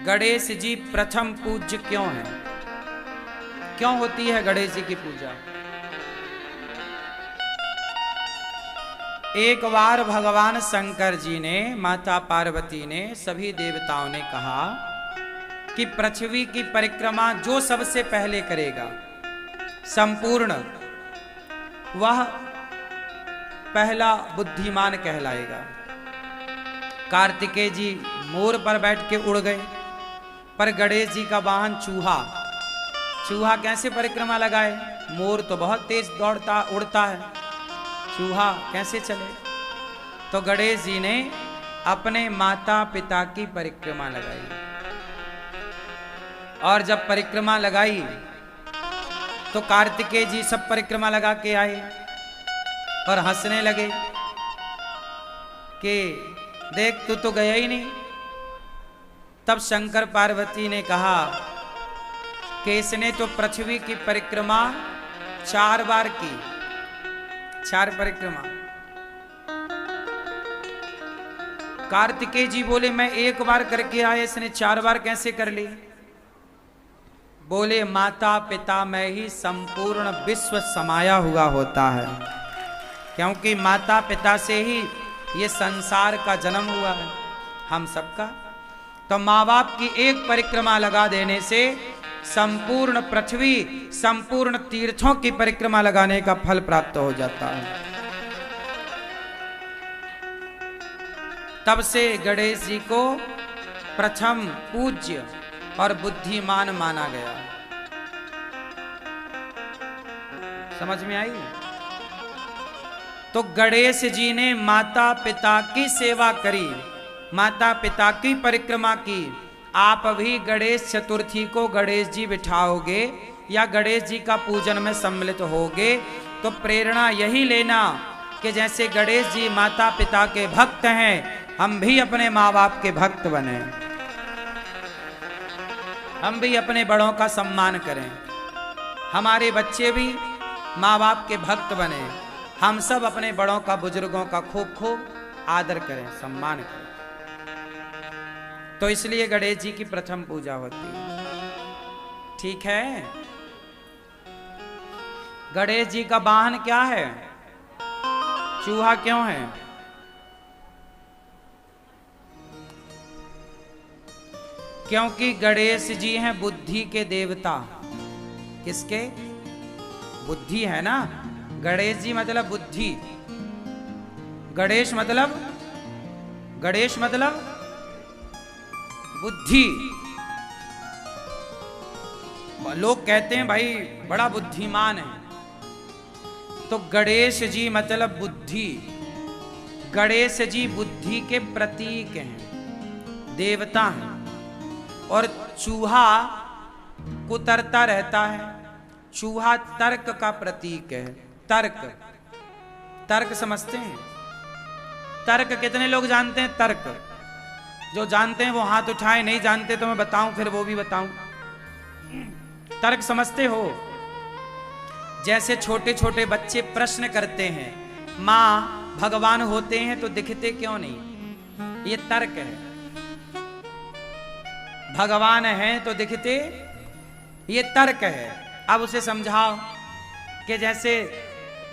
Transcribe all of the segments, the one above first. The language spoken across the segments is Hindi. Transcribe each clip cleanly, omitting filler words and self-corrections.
गणेश जी प्रथम पूज्य क्यों है? क्यों होती है गणेश जी की पूजा? एक बार भगवान शंकर जी ने, माता पार्वती ने, सभी देवताओं ने कहा कि पृथ्वी की परिक्रमा जो सबसे पहले करेगा संपूर्ण, वह पहला बुद्धिमान कहलाएगा। कार्तिकेय जी मोर पर बैठ के उड़ गए, पर गणेश जी का वाहन चूहा, चूहा कैसे परिक्रमा लगाए? मोर तो बहुत तेज दौड़ता उड़ता है, चूहा कैसे चले? तो गणेश जी ने अपने माता पिता की परिक्रमा लगाई, और जब परिक्रमा लगाई तो कार्तिकेय जी सब परिक्रमा लगा के आए और हंसने लगे कि देख तू तो गया ही नहीं। तब शंकर पार्वती ने कहा कि इसने तो पृथ्वी की परिक्रमा 4 बार की, 4 परिक्रमा। कार्तिकेय जी बोले मैं 1 बार करके आया, इसने 4 बार कैसे कर ली? बोले माता पिता में ही संपूर्ण विश्व समाया हुआ होता है, क्योंकि माता पिता से ही ये संसार का जन्म हुआ है हम सबका। तो माँ बाप की एक परिक्रमा लगा देने से संपूर्ण पृथ्वी, संपूर्ण तीर्थों की परिक्रमा लगाने का फल प्राप्त हो जाता है। तब से गणेश जी को प्रथम पूज्य और बुद्धिमान माना गया। समझ में आई? तो गणेश जी ने माता पिता की सेवा करी, माता पिता की परिक्रमा की। आप भी गणेश चतुर्थी को गणेश जी बिठाओगे या गणेश जी का पूजन में सम्मिलित होगे तो प्रेरणा यही लेना कि जैसे गणेश जी माता पिता के भक्त हैं, हम भी अपने माँ बाप के भक्त बने, हम भी अपने बड़ों का सम्मान करें, हमारे बच्चे भी माँ बाप के भक्त बने, हम सब अपने बड़ों का, बुजुर्गों का खूब खूब आदर करें, सम्मान करें। तो इसलिए गणेश जी की प्रथम पूजा होती है। ठीक है? गणेश जी का वाहन क्या है? चूहा क्यों है? क्योंकि गणेश जी हैं बुद्धि के देवता। किसके? बुद्धि है ना। गणेश जी मतलब बुद्धि, गणेश मतलब, गणेश मतलब बुद्धि। लोग कहते हैं भाई बड़ा बुद्धिमान है, तो गणेश जी मतलब बुद्धि। गणेश जी बुद्धि के प्रतीक हैं, देवता हैं। और चूहा कुतरता रहता है, चूहा तर्क का प्रतीक है। तर्क, तर्क समझते हैं? तर्क कितने लोग जानते हैं? तर्क जो जानते हैं वो हाथ उठाए, नहीं जानते तो मैं बताऊं, फिर वो भी बताऊं। तर्क समझते हो? जैसे छोटे छोटे बच्चे प्रश्न करते हैं, मां भगवान होते हैं तो दिखते क्यों नहीं? ये तर्क है। भगवान हैं तो दिखते, ये तर्क है। अब उसे समझाओ कि जैसे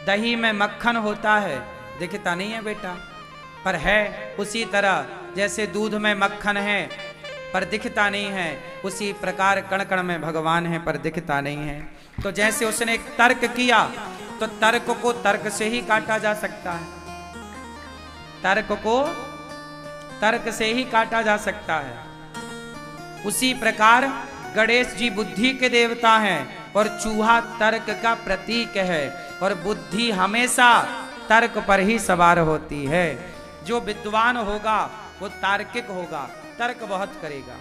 दही में मक्खन होता है, दिखता नहीं है बेटा, पर है। उसी तरह जैसे दूध में मक्खन है पर दिखता नहीं है, उसी प्रकार कण कण में भगवान है पर दिखता नहीं है। तो जैसे उसने एक तर्क किया, तो तर्क को तर्क से ही काटा जा सकता है, तर्क को तर्क से ही काटा जा सकता है। उसी प्रकार गणेश जी बुद्धि के देवता हैं और चूहा तर्क का प्रतीक है, और बुद्धि हमेशा तर्क पर ही सवार होती है। जो विद्वान होगा वो तार्किक होगा, तर्क बहुत करेगा।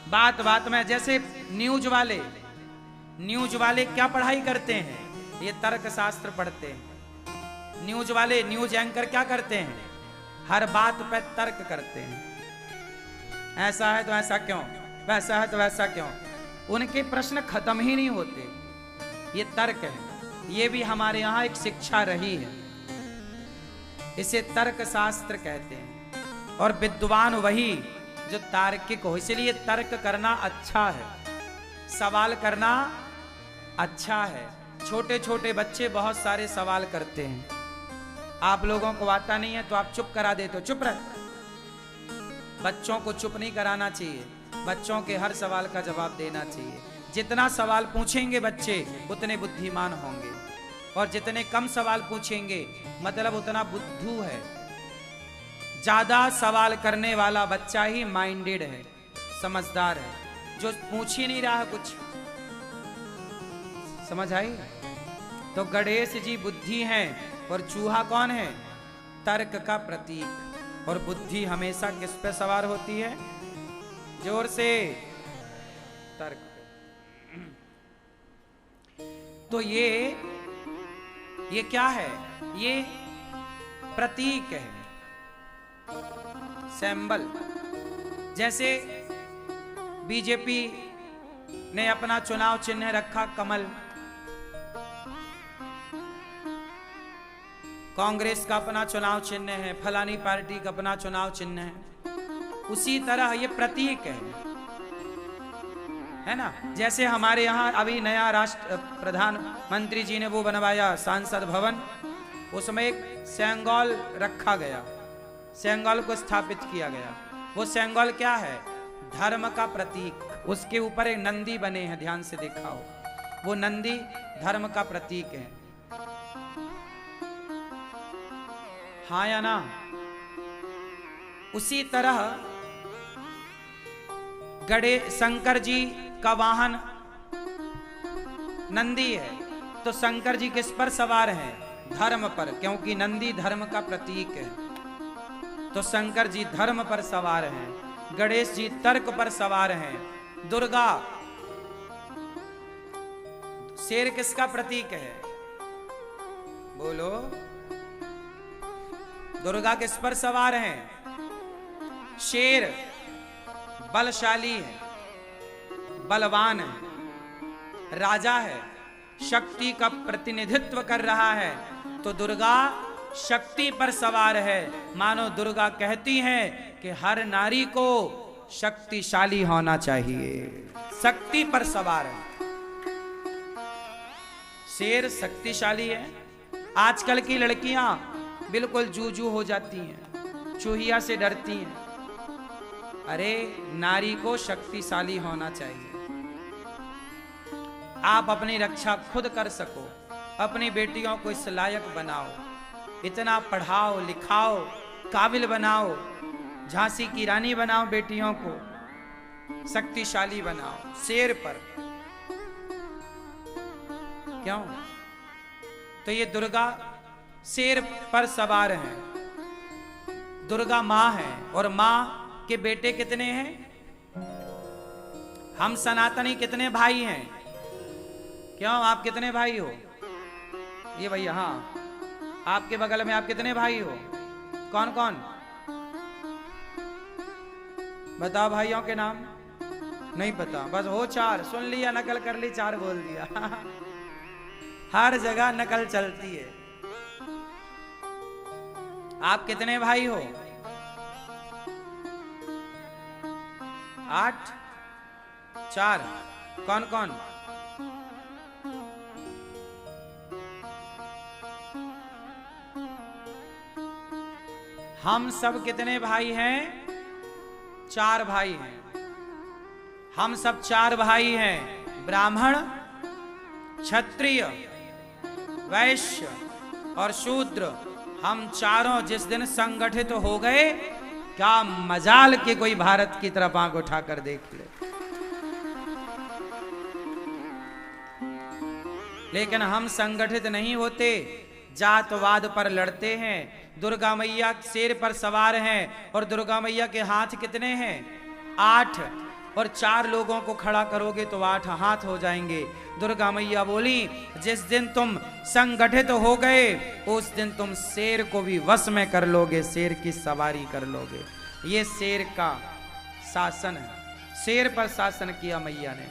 बात बात में जैसे न्यूज वाले क्या पढ़ाई करते हैं? ये तर्क शास्त्र पढ़ते हैं। न्यूज वाले, न्यूज एंकर क्या करते हैं? हर बात पे तर्क करते हैं। ऐसा है तो ऐसा क्यों, वैसा है तो वैसा क्यों। उनके प्रश्न खत्म ही नहीं होते। ये तर्क है। ये भी हमारे यहाँ एक शिक्षा रही है, इसे तर्क शास्त्र कहते हैं। और विद्वान वही जो तार्किक हो। इसलिए तर्क करना अच्छा है, सवाल करना अच्छा है। छोटे छोटे बच्चे बहुत सारे सवाल करते हैं, आप लोगों को आता नहीं है तो आप चुप करा देते हो, चुप रह। बच्चों को चुप नहीं कराना चाहिए, बच्चों के हर सवाल का जवाब देना चाहिए। जितना सवाल पूछेंगे बच्चे उतने बुद्धिमान होंगे, और जितने कम सवाल पूछेंगे मतलब उतना बुद्धू है। ज्यादा सवाल करने वाला बच्चा ही माइंडेड है, समझदार है, जो पूछ ही नहीं रहा है कुछ। समझ आई? तो गणेश जी बुद्धि हैं, और चूहा कौन है? तर्क का प्रतीक। और बुद्धि हमेशा किस पे सवार होती है? जोर से, तर्क पे। तो ये क्या है? ये प्रतीक है, सिंबल। जैसे बीजेपी ने अपना चुनाव चिन्ह रखा कमल, कांग्रेस का अपना चुनाव चिन्ह है, फलानी पार्टी का अपना चुनाव चिन्ह है। उसी तरह ये प्रतीक है ना। जैसे हमारे यहाँ अभी नया राष्ट्र प्रधानमंत्री जी ने वो बनवाया सांसद भवन, उसमें एक सेंगोल रखा गया, सेंगोल को स्थापित किया गया। वो सेंगोल क्या है? धर्म का प्रतीक। उसके ऊपर एक नंदी बने हैं, ध्यान से देखा हो, वो नंदी धर्म का प्रतीक है। हाँ या ना? उसी तरह शंकर जी का वाहन नंदी है, तो शंकर जी किस पर सवार हैं? धर्म पर, क्योंकि नंदी धर्म का प्रतीक है। तो शंकर जी धर्म पर सवार हैं, गणेश जी तर्क पर सवार हैं। दुर्गा, शेर किसका प्रतीक है? बोलो। दुर्गा किस पर सवार हैं? शेर बलशाली है, बलवान है, राजा है, शक्ति का प्रतिनिधित्व कर रहा है। तो दुर्गा शक्ति पर सवार है। मानो दुर्गा कहती हैं कि हर नारी को शक्तिशाली होना चाहिए, शक्ति पर सवार है। शेर शक्तिशाली है। आजकल की लड़कियां बिल्कुल जूजू हो जाती हैं, चूहिया से डरती हैं। अरे नारी को शक्तिशाली होना चाहिए। आप अपनी रक्षा खुद कर सको, अपनी बेटियों को इस लायक बनाओ, इतना पढ़ाओ लिखाओ, काबिल बनाओ, झांसी की रानी बनाओ, बेटियों को शक्तिशाली बनाओ। शेर पर क्यों? तो ये दुर्गा शेर पर सवार है। दुर्गा माँ है, और माँ के बेटे कितने हैं? हम सनातनी कितने भाई हैं? क्यों, आप कितने भाई हो? ये भैया, हाँ, आपके बगल में आप कितने भाई हो? कौन कौन? बताओ भाइयों के नाम। नहीं पता? बस हो 4, सुन लिया, नकल कर ली, 4 बोल दिया। हर जगह नकल चलती है। आप कितने भाई हो? 8, 4। कौन कौन? हम सब कितने भाई हैं? 4 भाई हैं। हम सब 4 भाई हैं, ब्राह्मण, क्षत्रिय, वैश्य और शूद्र। हम चारों जिस दिन संगठित हो गए, क्या मजाल के कोई भारत की तरफ आंख उठाकर देख ले। लेकिन हम संगठित नहीं होते, जातवाद पर लड़ते हैं। दुर्गा मैया शेर पर सवार हैं, और दुर्गा मैया के हाथ कितने हैं? 8। और 4 लोगों को खड़ा करोगे तो 8 हाथ हो जाएंगे। दुर्गा मैया बोली, जिस दिन तुम संगठित हो गए उस दिन तुम शेर को भी वश में कर लोगे, शेर की सवारी कर लोगे। ये शेर का शासन है, शेर पर शासन किया मैया ने।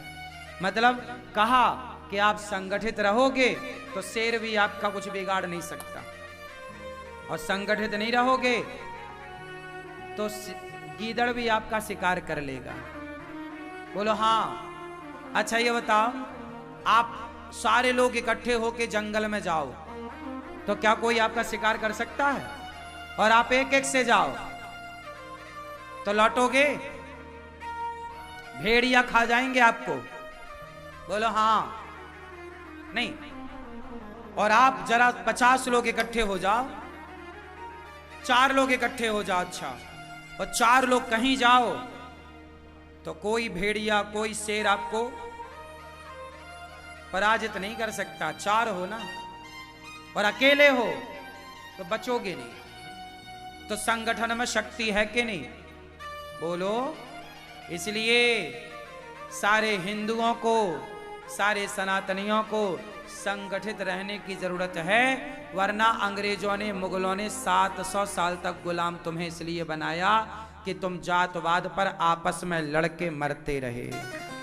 मतलब कहा कि आप संगठित रहोगे तो शेर भी आपका कुछ बिगाड़ नहीं सकता, और संगठित नहीं रहोगे तो गीदड़ भी आपका शिकार कर लेगा। बोलो हाँ। अच्छा ये बताओ, आप सारे लोग इकट्ठे होके जंगल में जाओ तो क्या कोई आपका शिकार कर सकता है? और आप एक एक से जाओ तो लौटोगे? भेड़िया खा जाएंगे आपको? बोलो हाँ। नहीं। और आप जरा 50 लोग इकट्ठे हो जाओ, 4 लोग इकट्ठे हो जाओ, अच्छा, और 4 लोग कहीं जाओ तो कोई भेड़िया कोई शेर आपको पराजित नहीं कर सकता। 4 हो ना, और अकेले हो तो बचोगे नहीं। तो संगठन में शक्ति है कि नहीं? बोलो। इसलिए सारे हिंदुओं को, सारे सनातनियों को संगठित रहने की जरूरत है, वरना अंग्रेजों ने, मुगलों ने 700 साल तक गुलाम तुम्हें इसलिए बनाया कि तुम जातवाद पर आपस में लड़के मरते रहे।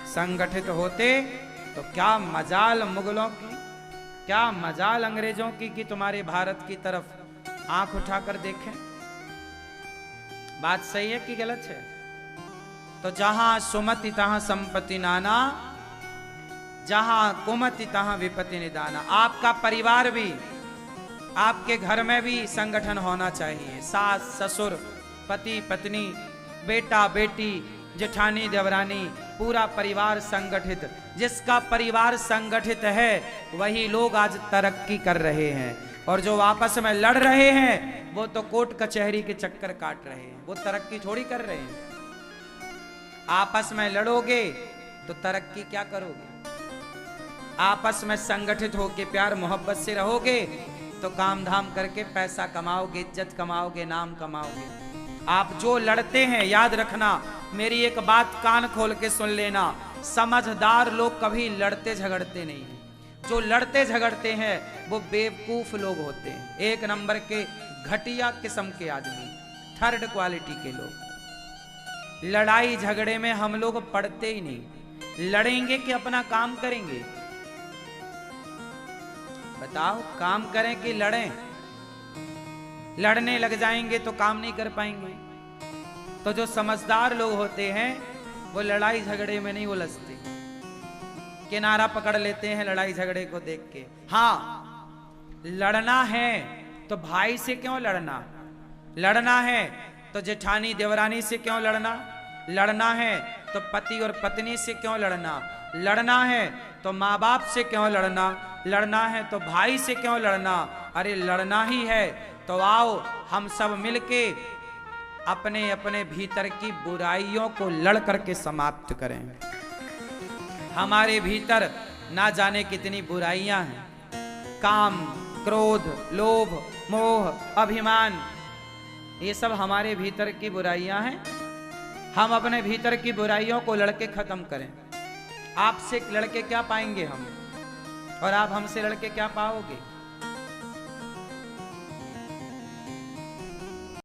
संगठित होते तो क्या मजाल मुगलों की, क्या मजाल अंग्रेजों की कि तुम्हारे भारत की तरफ आंख उठाकर देखें। बात सही है कि गलत है? तो जहां सुमति तहां संपत्ति नाना, जहां कुमति तहां विपत्ति निदाना। आपका परिवार भी, आपके घर में भी संगठन होना चाहिए। सास ससुर, पति पत्नी, बेटा बेटी, जेठानी देवरानी, पूरा परिवार संगठित। जिसका परिवार संगठित है वही लोग आज तरक्की कर रहे हैं, और जो आपस में लड़ रहे हैं वो तो कोर्ट कचहरी के चक्कर काट रहे हैं, वो तरक्की थोड़ी कर रहे हैं। आपस में लड़ोगे तो तरक्की क्या करोगे? आपस में संगठित होके प्यार मोहब्बत से रहोगे तो काम धाम करके पैसा कमाओगे, इज्जत कमाओगे, नाम कमाओगे। आप जो लड़ते हैं, याद रखना, मेरी एक बात कान खोल के सुन लेना, समझदार लोग कभी लड़ते झगड़ते नहीं हैं। जो लड़ते झगड़ते हैं वो बेवकूफ लोग होते हैं, 1 नंबर के घटिया किस्म के आदमी, 3rd क्वालिटी के लोग। लड़ाई झगड़े में हम लोग पड़ते ही नहीं। लड़ेंगे कि अपना काम करेंगे? बताओ, काम करें कि लड़ें? लड़ने लग जाएंगे तो काम नहीं कर पाएंगे। तो जो समझदार लोग होते हैं वो लड़ाई झगड़े में नहीं उलझते, किनारा पकड़ लेते हैं लड़ाई झगड़े को देख के। हाँ, लड़ना है तो भाई से क्यों लड़ना? लड़ना है तो जेठानी देवरानी से क्यों लड़ना? लड़ना है तो पति और पत्नी से क्यों लड़ना? लड़ना है तो माँ बाप से क्यों लड़ना? लड़ना है तो भाई से क्यों लड़ना? अरे लड़ना ही है तो आओ हम सब मिलके अपने अपने भीतर की बुराइयों को लड़ करके समाप्त करें। हमारे भीतर ना जाने कितनी बुराइयां हैं, काम, क्रोध, लोभ, मोह, अभिमान, ये सब हमारे भीतर की बुराइयां हैं। हम अपने भीतर की बुराइयों को लड़के खत्म करें। आपसे लड़के क्या पाएंगे हम, और आप हमसे लड़के क्या पाओगे?